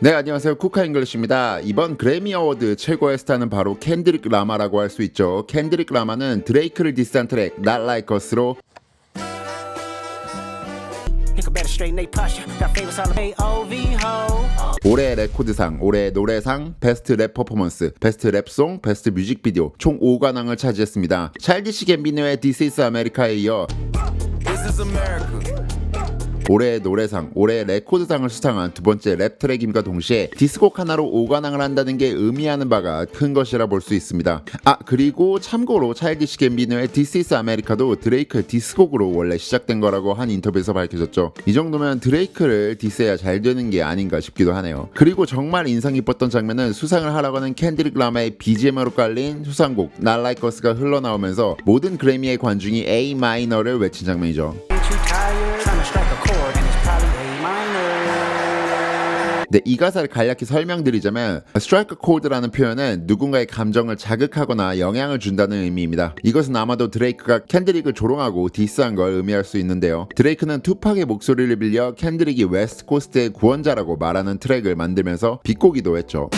네, 안녕하세요. 쿠카 잉글리시입니다. 이번 그래미 어워드 최고의 스타는 바로 켄드릭 라마라고 할 수 있죠. 켄드릭 라마는 드레이크를 디스한 트랙 Not Like Us로 올해의 레코드상, 올해의 노래상, 베스트 랩 퍼포먼스, 베스트 랩송, 베스트 뮤직비디오 총 5관왕을 차지했습니다. 찰디시 갬비노의 This is America에 이어 올해의 노래상, 올해의 레코드상을 수상한 두 번째 랩 트랙임과 동시에 디스곡 하나로 5관왕을 한다는 게 의미하는 바가 큰 것이라 볼 수 있습니다. 그리고 참고로 차일디시 갬비노의 This is America도 드레이크의 디스곡으로 원래 시작된 거라고 한 인터뷰에서 밝혀졌죠. 이 정도면 드레이크를 디스해야 잘 되는 게 아닌가 싶기도 하네요. 그리고 정말 인상 깊었던 장면은 수상을 하라고 하는 켄드릭 라마의 BGM으로 깔린 수상곡 Not Like Us가 흘러나오면서 모든 그래미의 관중이 A 마이너를 외친 장면이죠. 네, 이 가사를 간략히 설명드리자면 strike a chord라는 표현은 누군가의 감정을 자극하거나 영향을 준다는 의미입니다. 이것은 아마도 드레이크가 켄드릭을 조롱하고 디스한 걸 의미할 수 있는데요. 드레이크는 투팍의 목소리를 빌려 켄드릭이 웨스트 코스트의 구원자라고 말하는 트랙을 만들면서 비꼬기도 했죠.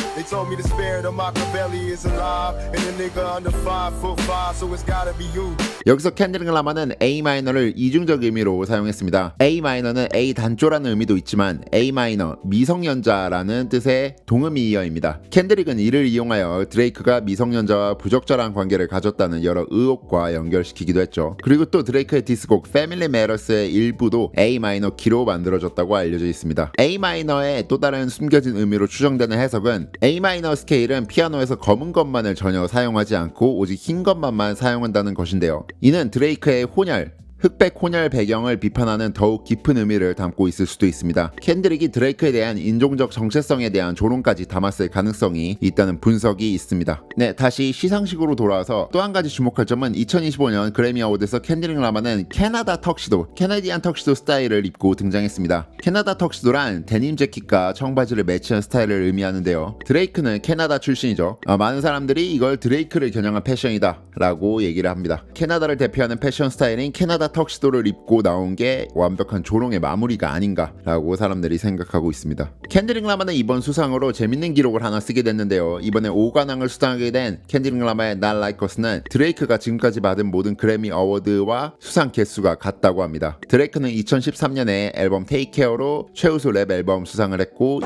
여기서 켄드릭 라마는 A 마이너를 이중적 의미로 사용했습니다. A 마이너는 A 단조라는 의미도 있지만 A 마이너 미성년자라는 뜻의 동음이어입니다. 켄드릭은 이를 이용하여 드레이크가 미성년자와 부적절한 관계를 가졌다는 여러 의혹과 연결시키기도 했죠. 그리고 또 드레이크의 디스곡 Family Matters의 일부도 A 마이너 키로 만들어졌다고 알려져 있습니다. A 마이너의 또 다른 숨겨진 의미로 추정되는 해석은 A 마이너 스케일은 피아노에서 검은 것만을 전혀 사용하지 않고 오직 흰 것만만 사용한다는 것인데요. 이는 드레이크의 혼혈, 흑백 혼혈 배경을 비판하는 더욱 깊은 의미를 담고 있을 수도 있습니다. 켄드릭이 드레이크에 대한 인종적 정체성에 대한 조롱까지 담았을 가능성이 있다는 분석이 있습니다. 네, 다시 시상식으로 돌아와서 또 한 가지 주목할 점은 2025년 그래미 어워드에서 켄드릭 라마는 캐나다 턱시도, 캐네디안 턱시도 스타일을 입고 등장했습니다. 캐나다 턱시도란 데님 재킷과 청바지를 매치한 스타일을 의미하는데요. 드레이크는 캐나다 출신이죠. 많은 사람들이 이걸 드레이크를 겨냥한 패션이다 라고 얘기를 합니다. 캐나다를 대표하는 패션 스타일인 캐나다 턱시도를 입고 나온 게 완벽한 조롱의 마무리가 아닌가라고 사람들이 생각하고 있습니다. 켄드릭 라마는 이번 수상으로 재밌는 기록을 하나 쓰게 됐는데요. 이번에 5관왕을 수상하게 된 켄드릭 라마의 Not Like Us는 드레이크가 지금까지 받은 모든 그래미 어워드와 수상 개수가 같다고 합니다. 드레이크는 2013년에 앨범 Take Care로 최우수 랩 앨범 수상을 했고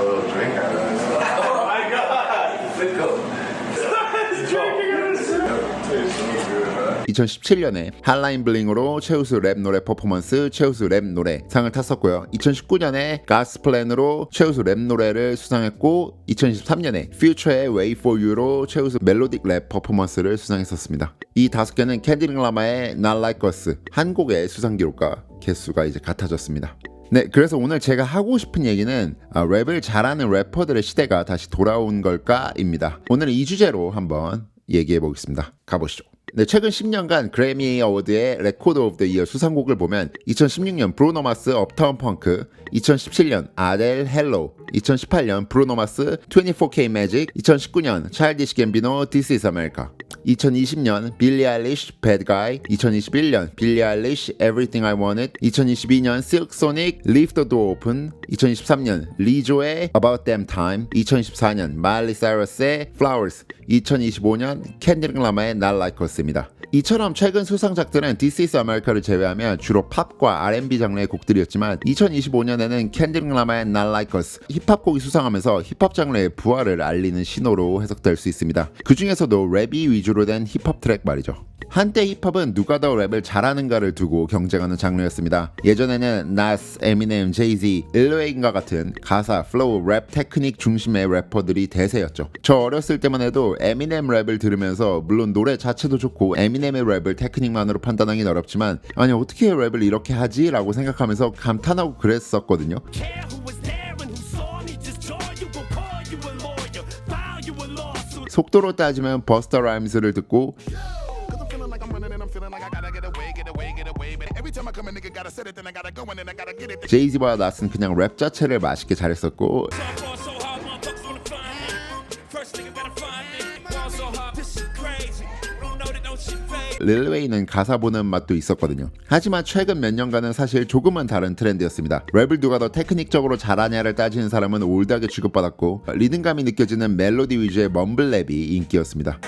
2017년에 Hotline Bling으로 최우수 랩 노래 퍼포먼스, 최우수 랩 노래 상을 탔었고요. 2019년에 God's Plan으로 최우수 랩 노래를 수상했고 2023년에 Future의 Way For You로 최우수 멜로딕 랩 퍼포먼스를 수상했었습니다. 이 5개는 켄드릭 라마의 Not Like Us 한 곡의 수상 기록과 개수가 이제 같아졌습니다. 네, 그래서 오늘 제가 하고 싶은 얘기는 랩을 잘하는 래퍼들의 시대가 다시 돌아온 걸까입니다. 오늘은 이 주제로 한번 얘기해 보겠습니다. 가보시죠. 네, 최근 10년간 그래미 어워드의 레코드 오브 더 이어 수상곡을 보면 2016년 브루노 마스 업타운 펑크, 2017년 아델 헬로, 2018년 브루노 마스 24K 매직, 2019년 차일디시 갬비노 This is America, 2020년 빌리 아일리시 Bad Guy, 2021년 빌리 아일리시 Everything I Wanted, 2022년 Silk Sonic Leave the Door Open, 2023년 리조의 About Damn Time, 2024년 마일리 사이러스의 Flowers, 2025년 켄드릭 라마의 Not Like Us입니다. 이처럼 최근 수상작들은 This is America를 제외하면 주로 팝과 R&B 장르의 곡들이었지만 2025년에는 켄드릭 라마의 Not Like Us 힙합곡이 수상하면서 힙합 장르의 부활을 알리는 신호로 해석될 수 있습니다. 그 중에서도 랩이 위주로 된 힙합 트랙 말이죠. 한때 힙합은 누가 더 랩을 잘하는가를 두고 경쟁하는 장르였습니다. 예전에는 나스, 에미넴, 제이지, 일웨인과 같은 가사, 플로우, 랩 테크닉 중심의 래퍼들이 대세였죠. 저 어렸을 때만 해도 에미넴 랩을 들으면서 물론 노래 자체도 좋고 에미넴의 랩을 테크닉만으로 판단하기는 어렵지만 아니 어떻게 랩을 이렇게 하지? 라고 생각하면서 감탄하고 그랬었거든요. 속도로 따지면 버스터 라임스를 듣고 제이지와 나스는 그냥 랩 자체를 맛있게 잘했었고 릴 웨인은 가사 보는 맛도 있었거든요. 하지만 최근 몇 년간은 사실 조금은 다른 트렌드였습니다. 랩을 누가 더 테크닉적으로 잘하냐를 따지는 사람은 올드하게 취급받았고 리듬감이 느껴지는 멜로디 위주의 멈블 랩이 인기였습니다.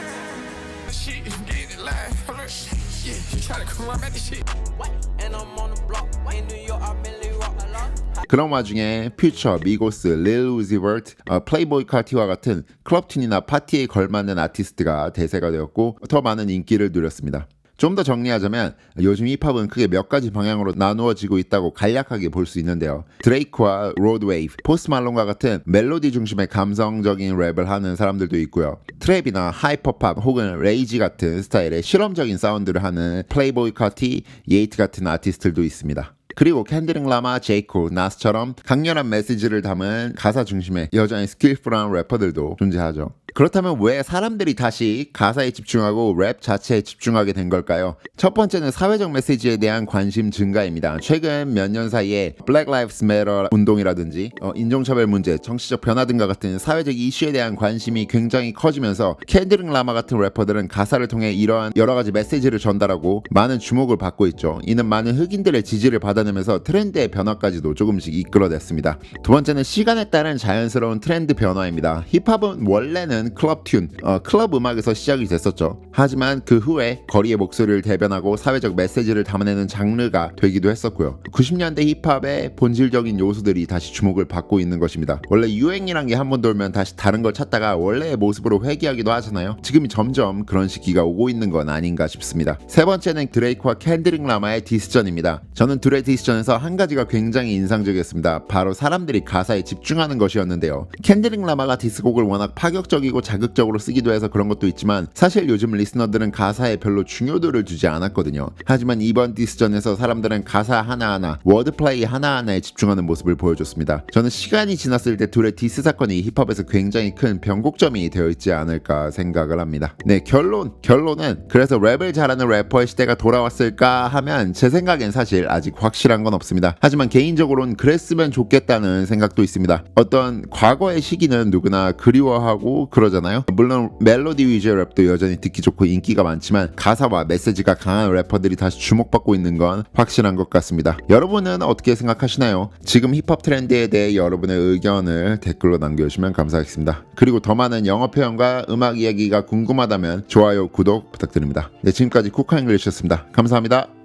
그런 와중에 퓨처, 미고스, 릴 우지 버트, 플레이보이 카티와 같은 클럽튠이나 파티에 걸맞는 아티스트가 대세가 되었고 더 많은 인기를 누렸습니다. 좀 더 정리하자면 요즘 힙합은 크게 몇 가지 방향으로 나누어지고 있다고 간략하게 볼 수 있는데요. 드레이크와 로드웨이브, 포스트 말론과 같은 멜로디 중심의 감성적인 랩을 하는 사람들도 있고요. 트랩이나 하이퍼팝 혹은 레이지 같은 스타일의 실험적인 사운드를 하는 플레이보이 카티, 예이트 같은 아티스트들도 있습니다. 그리고 켄드릭 라마, 제이콜, 나스처럼 강렬한 메시지를 담은 가사 중심의 여전히 스킬풀한 래퍼들도 존재하죠. 그렇다면 왜 사람들이 다시 가사에 집중하고 랩 자체에 집중하게 된 걸까요? 첫 번째는 사회적 메시지에 대한 관심 증가입니다. 최근 몇 년 사이에 Black Lives Matter 운동이라든지 인종차별 문제, 정치적 변화 등과 같은 사회적 이슈에 대한 관심이 굉장히 커지면서 켄드릭 라마 같은 래퍼들은 가사를 통해 이러한 여러 가지 메시지를 전달하고 많은 주목을 받고 있죠. 이는 많은 흑인들의 지지를 받아내면서 트렌드의 변화까지도 조금씩 이끌어냈습니다. 두 번째는 시간에 따른 자연스러운 트렌드 변화입니다. 힙합은 원래는 클럽 튠, 클럽 음악에서 시작이 됐었죠. 하지만 그 후에 거리의 목소리를 대변하고 사회적 메시지를 담아내는 장르가 되기도 했었고요. 90년대 힙합의 본질적인 요소들이 다시 주목을 받고 있는 것입니다. 원래 유행이란 게 한번 돌면 다시 다른 걸 찾다가 원래의 모습으로 회귀하기도 하잖아요. 지금이 점점 그런 시기가 오고 있는 건 아닌가 싶습니다. 세 번째는 드레이크와 켄드릭 라마의 디스전입니다. 저는 둘의 디스전에서 한 가지가 굉장히 인상적이었습니다. 바로 사람들이 가사에 집중하는 것이었는데요. 켄드릭 라마가 디스곡을 워낙 파격적이고 자극적으로 쓰기도 해서 그런 것도 있지만 사실 요즘 리스너들은 가사에 별로 중요도를 두지 않았거든요. 하지만 이번 디스전에서 사람들은 가사 하나하나, 워드플레이 하나하나에 집중하는 모습을 보여줬습니다. 저는 시간이 지났을 때 둘의 디스 사건이 힙합에서 굉장히 큰 변곡점이 되어 있지 않을까 생각을 합니다. 네, 결론은 그래서 랩을 잘하는 래퍼의 시대가 돌아왔을까 하면 제 생각엔 사실 아직 확실한 건 없습니다. 하지만 개인적으로는 그랬으면 좋겠다는 생각도 있습니다. 어떤 과거의 시기는 누구나 그리워하고 그러잖아요. 물론 멜로디 위주의 랩도 여전히 듣기 좋고 인기가 많지만 가사와 메시지가 강한 래퍼들이 다시 주목받고 있는 건 확실한 것 같습니다. 여러분은 어떻게 생각하시나요? 지금 힙합 트렌드에 대해 여러분의 의견을 댓글로 남겨주시면 감사하겠습니다. 그리고 더 많은 영어 표현과 음악 이야기가 궁금하다면 좋아요, 구독 부탁드립니다. 네, 지금까지 쿠카 잉글리시였습니다. 감사합니다.